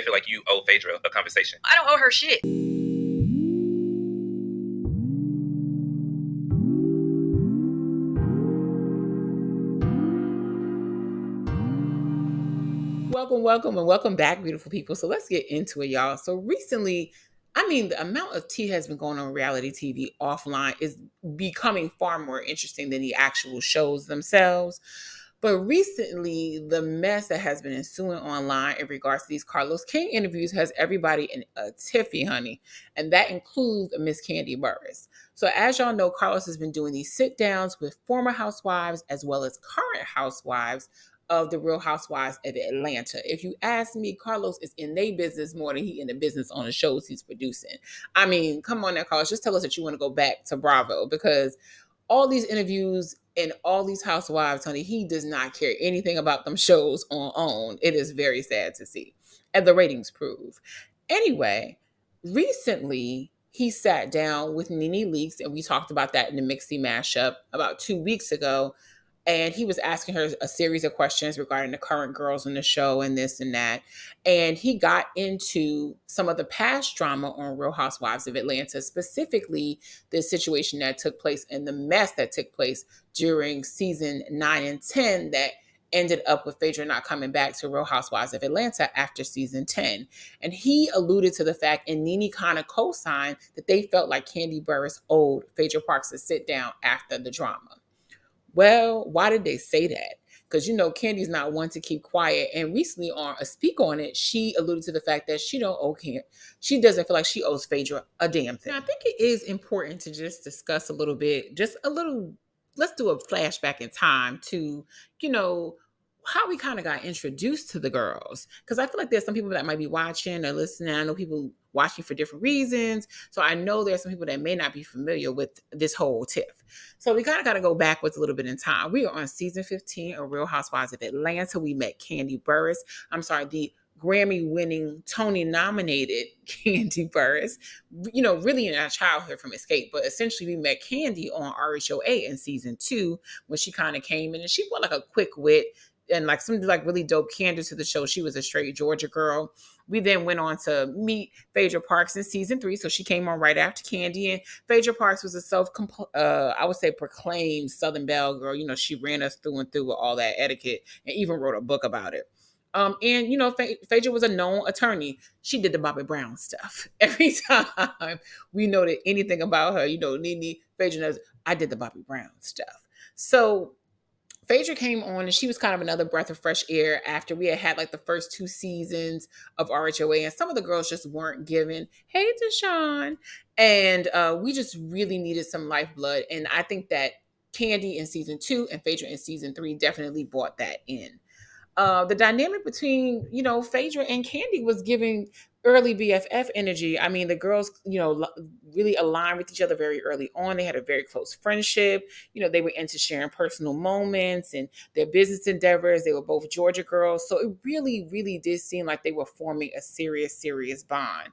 I feel like you owe Phadera a conversation. I don't owe her shit. Welcome back, beautiful people. So let's get into it, y'all. So recently, the amount of tea has been going on reality TV offline is becoming far more interesting than the actual shows themselves. But recently, the mess that has been ensuing online in regards to these Carlos King interviews has everybody in a tiffy, honey. And that includes Miss Kandi Burris. So as y'all know, Carlos has been doing these sit downs with former housewives as well as current housewives of the Real Housewives of Atlanta. If you ask me, Carlos is in their business more than he in the business on the shows he's producing. I mean, come on now, Carlos, just tell us that you want to go back to Bravo, because all these interviews and all these housewives, honey, he does not care anything about them shows on OWN. It is very sad to see. And the ratings prove. Anyway, recently he sat down with Nene Leakes, and we talked about that in the Mixie mashup about 2 weeks ago. And he was asking her a series of questions regarding the current girls in the show and this and that. And he got into some of the past drama on Real Housewives of Atlanta, specifically the situation that took place and the mess that took place during season 9 and 10 that ended up with Phadera not coming back to Real Housewives of Atlanta after season 10. And he alluded to the fact, and Nene kind of co-signed, that they felt like Kandi Burris owed Phadera Parks a sit down after the drama. Well, why did they say that? Because Candy's not one to keep quiet. And recently on a Speak On It, she alluded to the fact that she doesn't feel like she owes Phaedra a damn thing. Now, I think it is important to just discuss a little bit, let's do a flashback in time to, how we kind of got introduced to the girls. Because I feel like there's some people that might be watching or listening. I know people watching for different reasons. So I know there's some people that may not be familiar with this whole tiff. So we kind of got to go backwards a little bit in time. We are on season 15 of Real Housewives of Atlanta. We met Kandi Burris. The Grammy-winning, Tony-nominated Kandi Burris, really in our childhood from Escape. But essentially, we met Kandi on RHOA in season 2 when she kind of came in, and she brought like a quick wit and like some like really dope candor to the show. She was a straight Georgia girl. We then went on to meet Phadera Parks in season 3, so she came on right after Kandi. And Phadera Parks was a I would say, proclaimed Southern Belle girl. She ran us through and through with all that etiquette, and even wrote a book about it. Phadera was a known attorney. She did the Bobby Brown stuff. Every time we noted anything about her, Nene, Phadera knows, I did the Bobby Brown stuff. So Phadera came on, and she was kind of another breath of fresh air after we had like the first 2 seasons of RHOA, and some of the girls just weren't given. Hey, Deshaun. And we just really needed some lifeblood. And I think that Kandi in season 2 and Phadera in season 3 definitely brought that in. The dynamic between, Phadera and Kandi was giving early BFF energy. The girls, really aligned with each other very early on. They had a very close friendship. They were into sharing personal moments and their business endeavors. They were both Georgia girls. So it really, really did seem like they were forming a serious, serious bond.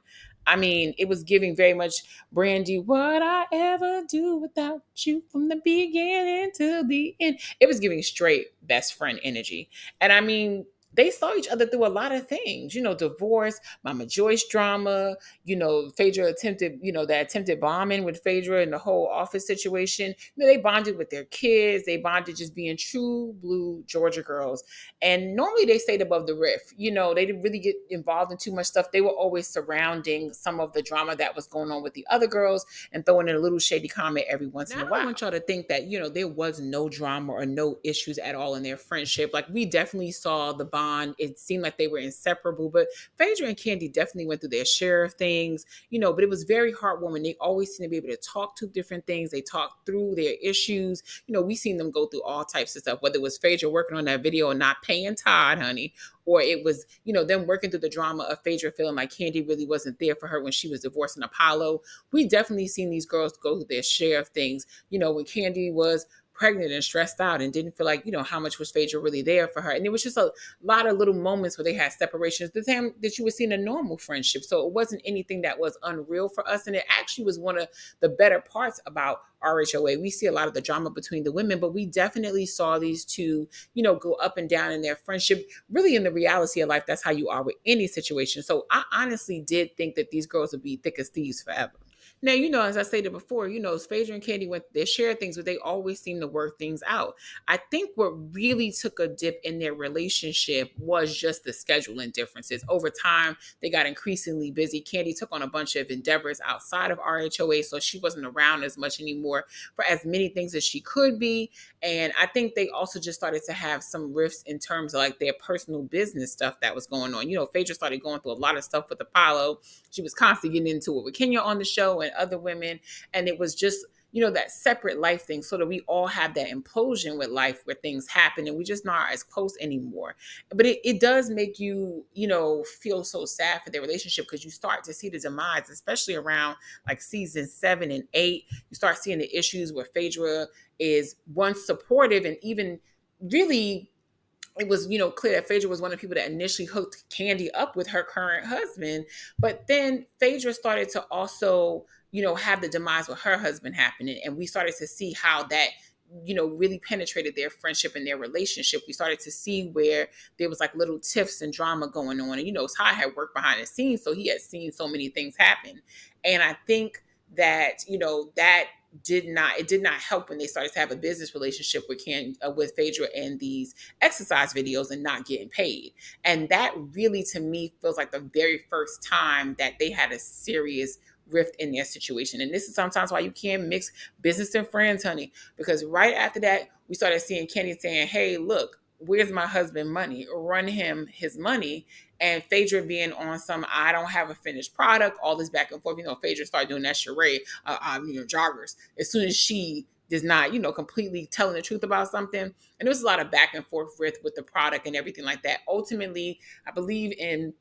It was giving very much Brandy, what I ever do without you from the beginning to the end. It was giving straight best friend energy. And they saw each other through a lot of things, divorce, Mama Joyce drama, Phadera attempted, that attempted bombing with Phadera and the whole office situation. They bonded with their kids. They bonded just being true blue Georgia girls. And normally they stayed above the rift. They didn't really get involved in too much stuff. They were always surrounding some of the drama that was going on with the other girls and throwing in a little shady comment every once in a while. I want y'all to think that, there was no drama or no issues at all in their friendship. Like, we definitely saw the bond. It seemed like they were inseparable, but Phadera and Kandi definitely went through their share of things, but it was very heartwarming. They always seem to be able to talk to different things. They talked through their issues. We seen them go through all types of stuff, whether it was Phadera working on that video and not paying Todd, honey, or it was, them working through the drama of Phadera feeling like Kandi really wasn't there for her when she was divorcing Apollo. We definitely seen these girls go through their share of things. When Kandi was pregnant and stressed out and didn't feel like, how much was Phaedra really there for her. And it was just a lot of little moments where they had separations, the same that you would see in a normal friendship. So it wasn't anything that was unreal for us. And it actually was one of the better parts about RHOA. We see a lot of the drama between the women, but we definitely saw these two, go up and down in their friendship. Really, in the reality of life, that's how you are with any situation. So I honestly did think that these girls would be thick as thieves forever. Now, as I stated before, Phaedra and Kandi went, they share things, but they always seem to work things out. I think what really took a dip in their relationship was just the scheduling differences. Over time, they got increasingly busy. Kandi took on a bunch of endeavors outside of RHOA, so she wasn't around as much anymore for as many things as she could be. And I think they also just started to have some rifts in terms of like their personal business stuff that was going on. Phaedra started going through a lot of stuff with Apollo. She was constantly getting into it with Kenya on the show and other women. And it was just, that separate life thing, so that we all have that implosion with life where things happen and we just not as close anymore. But it does make you, feel so sad for their relationship, because you start to see the demise, especially around like season 7 and 8. You start seeing the issues where Phaedra is once supportive and even really, it was, clear that Phaedra was one of the people that initially hooked Kandi up with her current husband. But then Phaedra started to also, have the demise with her husband happening. And we started to see how that, really penetrated their friendship and their relationship. We started to see where there was like little tiffs and drama going on. And, Ty had worked behind the scenes, so he had seen so many things happen. And I think that, that did not help when they started to have a business relationship with Phaedra and these exercise videos and not getting paid. And that really, to me, feels like the very first time that they had a serious rift in their situation. And this is sometimes why you can't mix business and friends, honey, because right after that, we started seeing Kenny saying, hey, look, where's my husband money? Run him his money. And Phaedra being on some, I don't have a finished product, all this back and forth. Phaedra started doing that charade, joggers. As soon as she does not, completely telling the truth about something. And there was a lot of back and forth with the product and everything like that. Ultimately, I believe in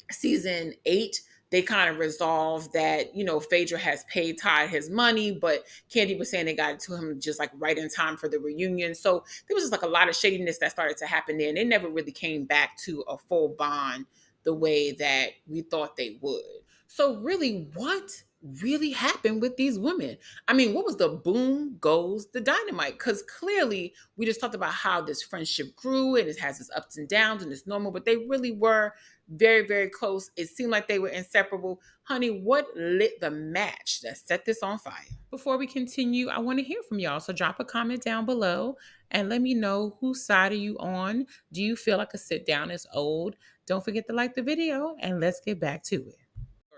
season 8, they kind of resolved that, Phaedra has paid Todd his money, but Kandi was saying they got it to him just like right in time for the reunion. So there was just like a lot of shadiness that started to happen there. And they never really came back to a full bond the way that we thought they would. So really, what really happened with these women? I mean, what was the boom goes the dynamite? Because clearly we just talked about how this friendship grew and it has its ups and downs and it's normal, but they really were very, very close. It seemed like they were inseparable. Honey, what lit the match that set this on fire? Before we continue, I want to hear from y'all. So drop a comment down below and let me know whose side are you on. Do you feel like a sit down is old? Don't forget to like the video and let's get back to it.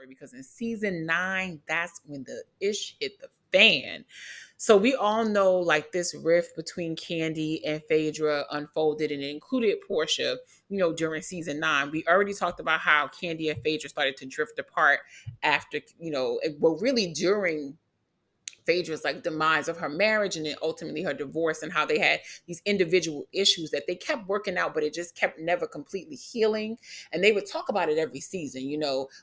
Because in season 9, that's when the ish hit the fan. So we all know like this rift between Kandi and Phaedra unfolded, and it included Portia, during season 9. We already talked about how Kandi and Phaedra started to drift apart after, really during Phaedra's like demise of her marriage and then ultimately her divorce, and how they had these individual issues that they kept working out, but it just kept never completely healing. And they would talk about it every season,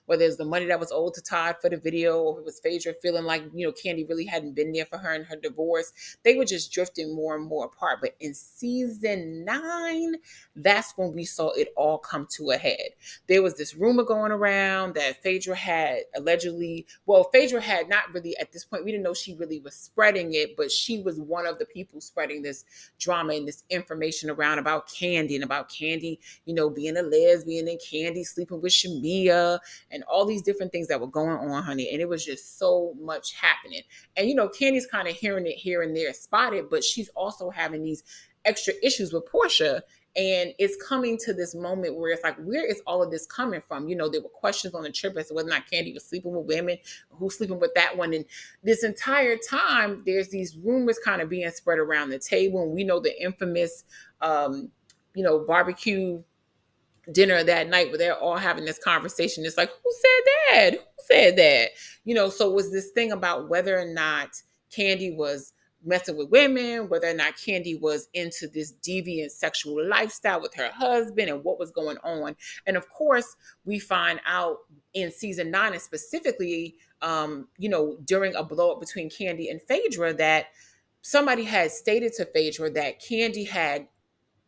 whether it's the money that was owed to Todd for the video, or it was Phaedra feeling like, Kandi really hadn't been there for her in her divorce. They were just drifting more and more apart. But in season 9, that's when we saw it all come to a head. There was this rumor going around that Phaedra had allegedly, well, Phaedra had not really, at this point, we didn't know she really was spreading it, but she was one of the people spreading this drama and this information around about Kandi and about Kandi, being a lesbian, and Kandi sleeping with Shamia and all these different things that were going on, honey. And it was just so much happening. And, Kandi's kind of hearing it here and there spotted, but she's also having these extra issues with Portia. And it's coming to this moment where it's like, where is all of this coming from? There were questions on the trip as to whether or not Kandi was sleeping with women, who's sleeping with that one. And this entire time, there's these rumors kind of being spread around the table. And we know the infamous, barbecue dinner that night where they're all having this conversation. It's like, who said that? Who said that? So it was this thing about whether or not Kandi was messing with women, whether or not Kandi was into this deviant sexual lifestyle with her husband, and what was going on. And of course, we find out in season 9, and specifically, during a blow up between Kandi and Phaedra, that somebody had stated to Phaedra that Kandi had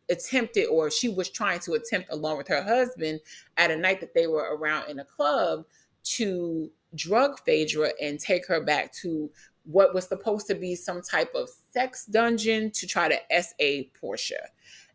attempted, or she was trying to attempt along with her husband at a night that they were around in a club, to drug Phaedra and take her back to what was supposed to be some type of sex dungeon to try to SA Portia.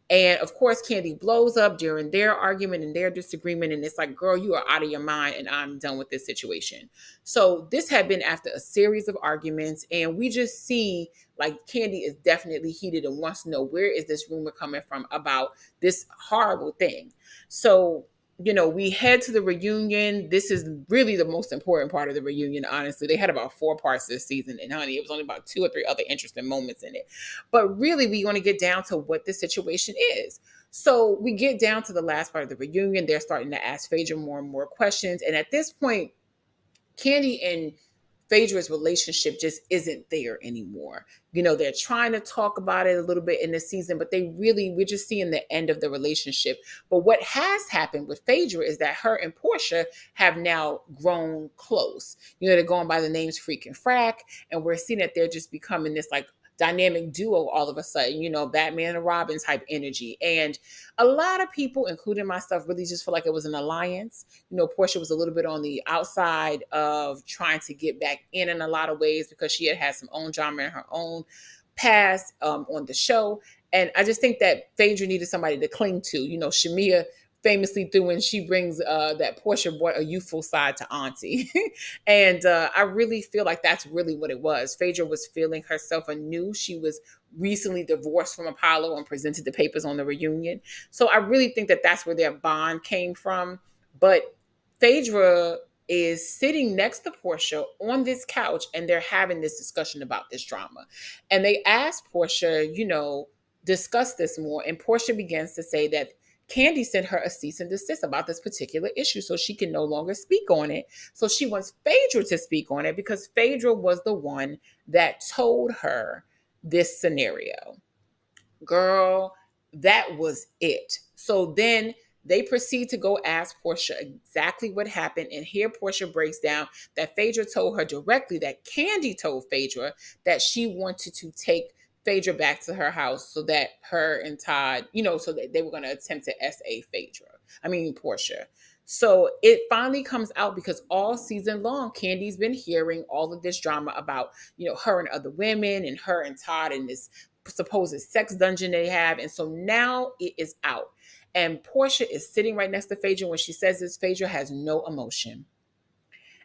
And of course, Kandi blows up during their argument and their disagreement. And it's like, girl, you are out of your mind and I'm done with this situation. So this had been after a series of arguments. And we just see like Kandi is definitely heated and wants to know, where is this rumor coming from about this horrible thing? So, we head to the reunion. This is really the most important part of the reunion, honestly. They had about 4 parts this season. And honey, it was only about 2 or 3 other interesting moments in it. But really, we want to get down to what the situation is. So we get down to the last part of the reunion. They're starting to ask Phaedra more and more questions. And at this point, Kandi and Phaedra's relationship just isn't there anymore. They're trying to talk about it a little bit in the season, but we're just seeing the end of the relationship. But what has happened with Phaedra is that her and Portia have now grown close. They're going by the names Freak and Frack, and we're seeing that they're just becoming this like dynamic duo all of a sudden, Batman and Robin type energy. And a lot of people, including myself, really just feel like it was an alliance. Portia was a little bit on the outside of trying to get back in a lot of ways because she had had some own drama in her own past on the show. And I just think that Phaedra needed somebody to cling to. Shamia famously threw when she brings that Portia brought a youthful side to Auntie. And I really feel like that's really what it was. Phaedra was feeling herself anew. She was recently divorced from Apollo and presented the papers on the reunion. So I really think that that's where their bond came from. But Phaedra is sitting next to Portia on this couch and they're having this discussion about this drama. And they ask Portia, discuss this more. And Portia begins to say that Kandi sent her a cease and desist about this particular issue so she can no longer speak on it. So she wants Phaedra to speak on it because Phaedra was the one that told her this scenario. Girl, that was it. So then they proceed to go ask Portia exactly what happened. And here Portia breaks down that Phaedra told her directly that Kandi told Phaedra that she wanted to take Phaedra back to her house so that her and Todd, so that they were going to attempt to SA Portia. So it finally comes out because all season long, Kandi's been hearing all of this drama about, her and other women and her and Todd and this supposed sex dungeon they have. And so now it is out. And Portia is sitting right next to Phaedra. When she says this, Phaedra has no emotion.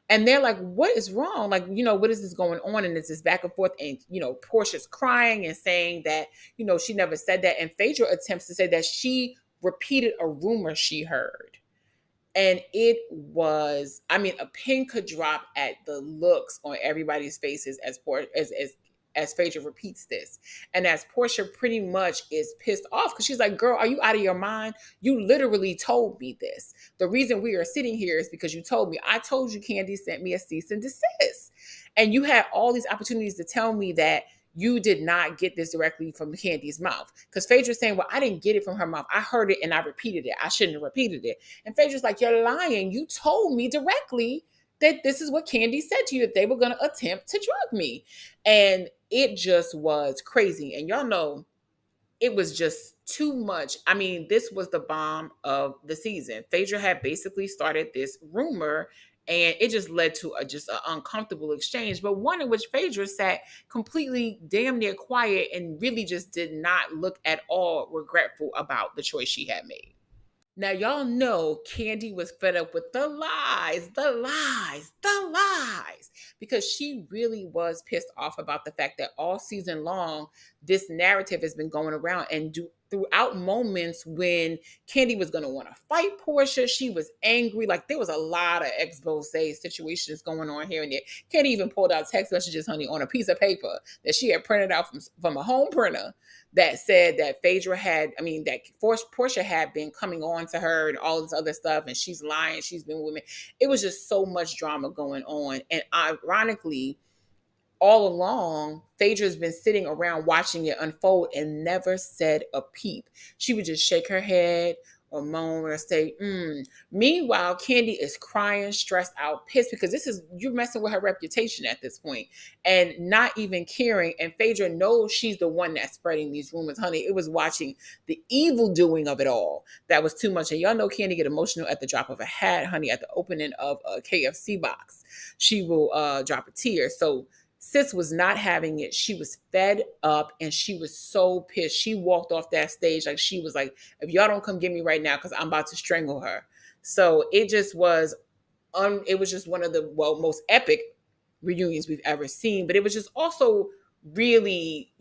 And they're like, what is wrong? Like, what is this going on? And it's this back and forth. And, Portia's crying and saying that, she never said that. And Phaedra attempts to say that she repeated a rumor she heard. And it was, a pin could drop at the looks on everybody's faces as Phaedra repeats this. And as Portia pretty much is pissed off because she's like, girl, are you out of your mind? You literally told me this. The reason we are sitting here is because you told me. I told you Kandi sent me a cease and desist. And you had all these opportunities to tell me that you did not get this directly from Kandi's mouth. Because Phaedra's saying, well, I didn't get it from her mouth. I heard it and I repeated it. I shouldn't have repeated it. And Phaedra's like, you're lying. You told me directly that this is what Kandi said to you, that they were going to attempt to drug me. And it just was crazy. And y'all know it was just too much. This was the bomb of the season. Phaedra had basically started this rumor and it just led to just an uncomfortable exchange, but one in which Phaedra sat completely damn near quiet and really just did not look at all regretful about the choice she had made. Now, y'all know Kandi was fed up with the lies, because she really was pissed off about the fact that all season long, this narrative has been going around and throughout moments when Kandi was going to want to fight Portia, she was angry. Like there was a lot of expose situations going on here and there. Kandi even pulled out text messages, honey, on a piece of paper that she had printed out from a home printer that said that Phaedra that Portia had been coming on to her and all this other stuff, and she's lying, she's been with me. It was just so much drama going on. And ironically, all along, Phaedra's been sitting around watching it unfold and never said a peep. She would just shake her head or moan or say, Meanwhile, Kandi is crying, stressed out, pissed because you're messing with her reputation at this point and not even caring. And Phaedra knows she's the one that's spreading these rumors. Honey, it was watching the evil doing of it all that was too much. And y'all know Kandi get emotional at the drop of a hat, honey, at the opening of a KFC box. She will drop a tear. So sis was not having it. She was fed up and she was so pissed. She walked off that stage like she was like, if y'all don't come get me right now, because I'm about to strangle her. So it just was it was just one of the most epic reunions we've ever seen. But it was just also really,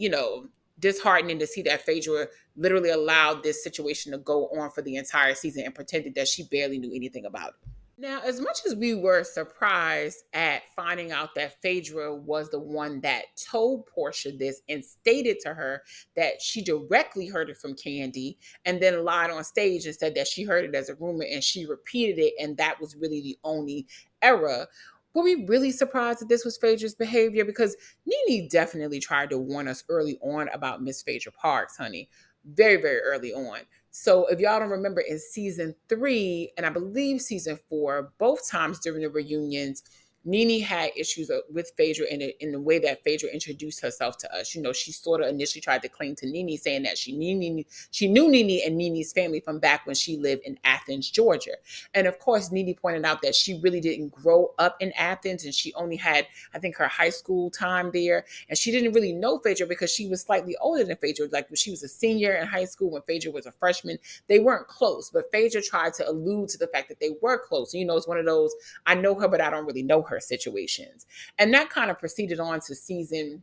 disheartening to see that Phaedra literally allowed this situation to go on for the entire season and pretended that she barely knew anything about it. Now, as much as we were surprised at finding out that Phaedra was the one that told Portia this and stated to her that she directly heard it from Kandi and then lied on stage and said that she heard it as a rumor and she repeated it and that was really the only error. Were we really surprised that this was Phaedra's behavior? Because Nene definitely tried to warn us early on about Miss Phaedra Parks, honey. Very, very early on. So if y'all don't remember in season 3 and I believe season 4, both times during the reunions, Nene had issues with Phaedra in the way that Phaedra introduced herself to us. She sort of initially tried to cling to Nene, saying that she knew Nene and Nene's family from back when she lived in Athens, Georgia. And of course, Nene pointed out that she really didn't grow up in Athens and she only had, I think, her high school time there. And she didn't really know Phaedra because she was slightly older than Phaedra. Like when she was a senior in high school, when Phaedra was a freshman, they weren't close. But Phaedra tried to allude to the fact that they were close. It's one of those, I know her, but I don't really know her situations. And that kind of proceeded on to season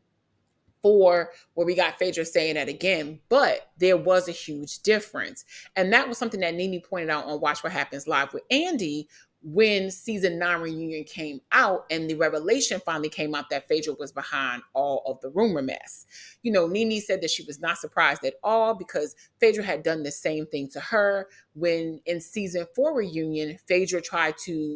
4, where we got Phaedra saying that again, but there was a huge difference. And that was something that Nene pointed out on Watch What Happens Live with Andy when season 9 reunion came out and the revelation finally came out that Phaedra was behind all of the rumor mess. Nene said that she was not surprised at all because Phaedra had done the same thing to her when in season 4 reunion, Phaedra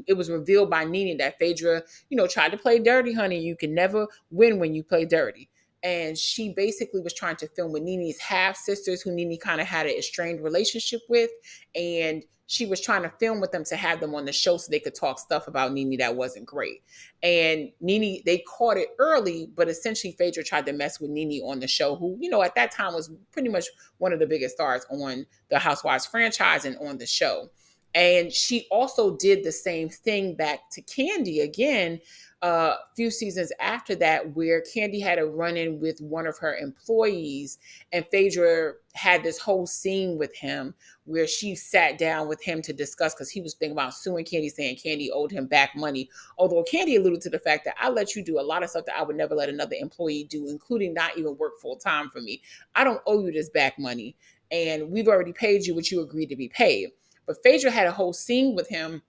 it was revealed by Nene that Phaedra, tried to play dirty, honey. You can never win when you play dirty. And she basically was trying to film with Nene's half sisters, who Nene kind of had an estranged relationship with. And she was trying to film with them to have them on the show so they could talk stuff about Nene that wasn't great. And Nene, they caught it early, but essentially Phaedra tried to mess with Nene on the show, who, at that time was pretty much one of the biggest stars on the Housewives franchise and on the show. And she also did the same thing back to Kandi again, a few seasons after that, where Kandi had a run-in with one of her employees, and Phaedra had this whole scene with him where she sat down with him to discuss, because he was thinking about suing Kandi, saying Kandi owed him back money. Although Kandi alluded to the fact that I let you do a lot of stuff that I would never let another employee do, including not even work full-time for me. I don't owe you this back money, and we've already paid you what you agreed to be paid. But Phaedra had a whole scene with him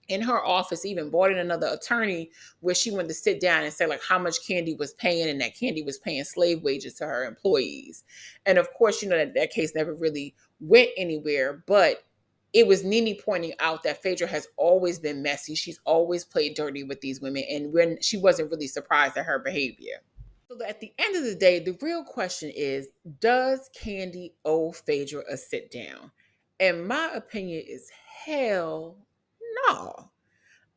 in her office, even brought in another attorney where she wanted to sit down and say like how much Kandi was paying and that Kandi was paying slave wages to her employees. And of course, that case never really went anywhere, but it was Nene pointing out that Phaedra has always been messy. She's always played dirty with these women, and when she wasn't really surprised at her behavior. So at the end of the day, the real question is, does Kandi owe Phaedra a sit down? And my opinion is hell no.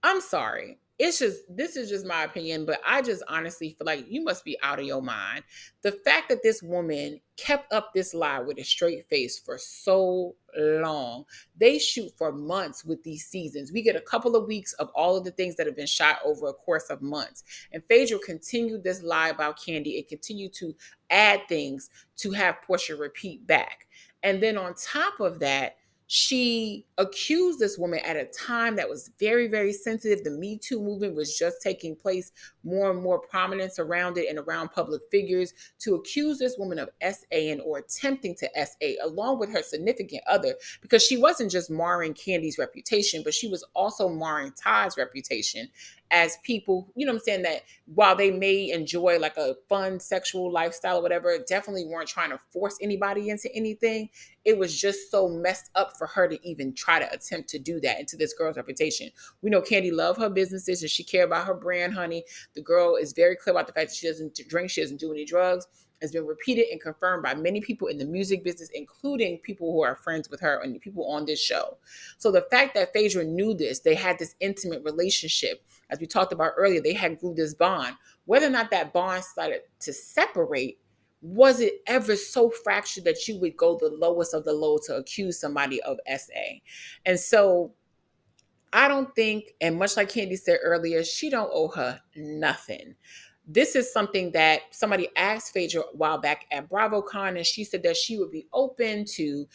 I'm sorry. This is just my opinion, but I just honestly feel like you must be out of your mind. The fact that this woman kept up this lie with a straight face for so long. They shoot for months with these seasons. We get a couple of weeks of all of the things that have been shot over a course of months. And Phaedra continued this lie about Kandi and continued to add things to have Portia repeat back. And then on top of that, she accused this woman at a time that was very, very sensitive. The Me Too movement was just taking place, more and more prominence around it and around public figures, to accuse this woman of SA or attempting to SA along with her significant other, because she wasn't just marring Kandi's reputation, but she was also marring Todd's reputation as people, you know what I'm saying, that while they may enjoy like a fun sexual lifestyle or whatever, definitely weren't trying to force anybody into anything. It was just so messed up for her to even try to attempt to do that into this girl's reputation. We know Kandi loved her businesses and she cared about her brand, honey. The girl is very clear about the fact that she doesn't drink, she doesn't do any drugs. has been repeated and confirmed by many people in the music business, including people who are friends with her and people on this show. So the fact that Phaedra knew this, they had this intimate relationship, as we talked about earlier, they had grew this bond. Whether or not that bond started to separate, was it ever so fractured that you would go the lowest of the low to accuse somebody of SA? And so I don't think, and much like Kandi said earlier, she don't owe her nothing. This is something that somebody asked Phaedra a while back at BravoCon, and she said that she would be open to,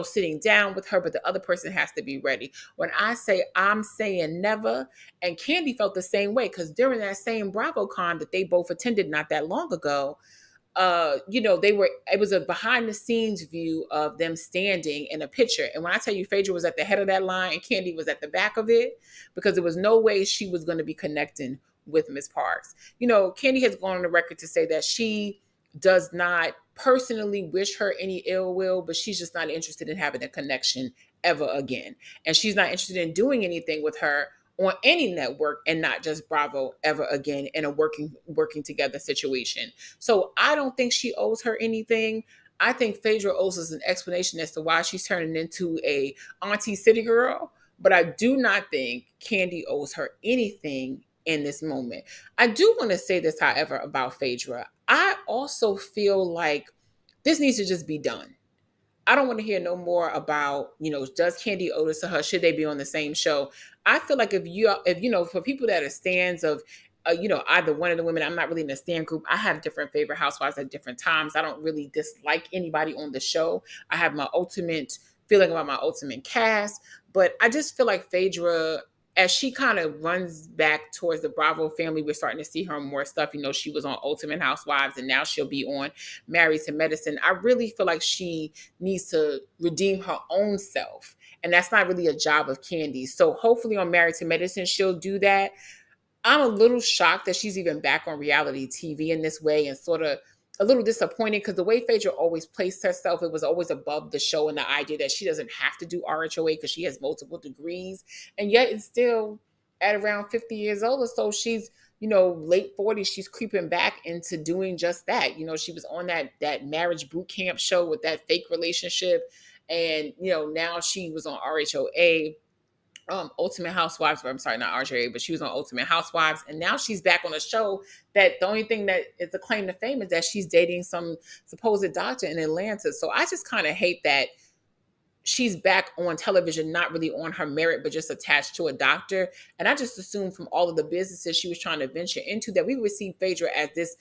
sitting down with her, but the other person has to be ready. When I say I'm saying never, and Kandi felt the same way, because during that same BravoCon that they both attended not that long ago, it was a behind the scenes view of them standing in a picture. And when I tell you Phaedra was at the head of that line and Kandi was at the back of it, because there was no way she was going to be connecting with Miss Parks. Kandi has gone on the record to say that she does not personally wish her any ill will, but she's just not interested in having a connection ever again. And she's not interested in doing anything with her on any network and not just Bravo ever again in a working together situation. So I don't think she owes her anything. I think Phaedra owes us an explanation as to why she's turning into a auntie city girl. But I do not think Kandi owes her anything in this moment. I do want to say this, however, about Phaedra. I also feel like this needs to just be done. I don't want to hear no more about, does Kandi owe this to her? Should they be on the same show? I feel like for people that are stands of, either one of the women, I'm not really in a stand group. I have different favorite housewives at different times. I don't really dislike anybody on the show. I have my ultimate feeling about my ultimate cast, but I just feel like Phaedra, as she kind of runs back towards the Bravo family, we're starting to see her on more stuff. She was on Ultimate Housewives and now she'll be on Married to Medicine. I really feel like she needs to redeem her own self. And that's not really a job of Kandi. So hopefully on Married to Medicine, she'll do that. I'm a little shocked that she's even back on reality TV in this way, and sort of a little disappointed because the way Phaedra always placed herself, it was always above the show and the idea that she doesn't have to do RHOA because she has multiple degrees. And yet it's still at around 50 years old or so. She's, late 40s, she's creeping back into doing just that. She was on that marriage boot camp show with that fake relationship. And, now she was on RHOA, Ultimate Housewives, or I'm sorry, not RJ, but she was on Ultimate Housewives, and now she's back on a show that the only thing that is a claim to fame is that she's dating some supposed doctor in Atlanta. So I just kind of hate that she's back on television, not really on her merit, but just attached to a doctor. And I just assumed from all of the businesses she was trying to venture into that we would see Phaedra as this,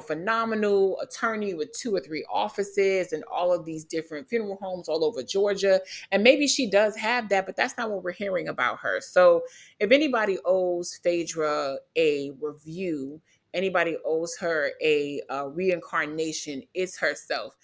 phenomenal attorney with 2 or 3 offices and all of these different funeral homes all over Georgia. And maybe she does have that, but that's not what we're hearing about her. So if anybody owes Phaedra a review, anybody owes her a reincarnation, it's herself.